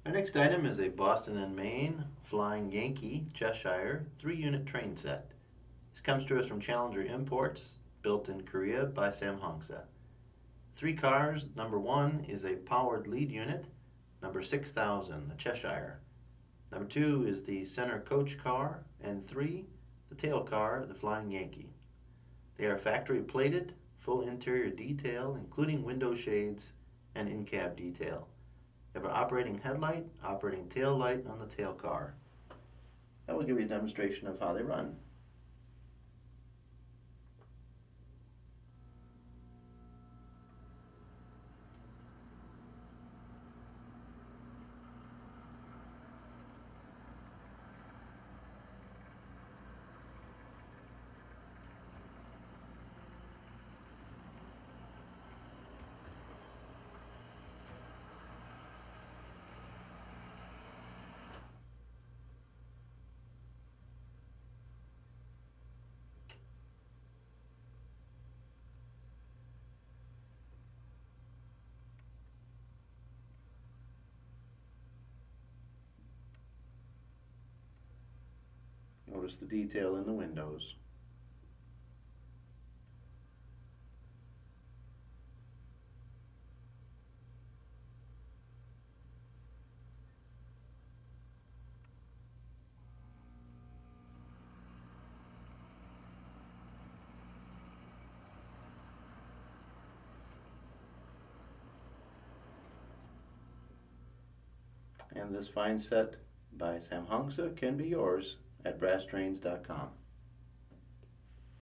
Our next item is a Boston and Maine Flying Yankee Cheshire 3-unit train set. This comes to us from Challenger Imports, built in Korea by Samhongsa. 3 cars. Number 1 is a powered lead unit, number 6000, the Cheshire. Number 2 is the center coach car, and 3, the tail car, the Flying Yankee. They are factory plated, full interior detail, including window shades and in-cab detail. You have an operating headlight, operating tail light on the tail car. That will give you a demonstration of how they run. Notice the detail in the windows. And this fine set by Samhongsa can be yours at brasstrains.com.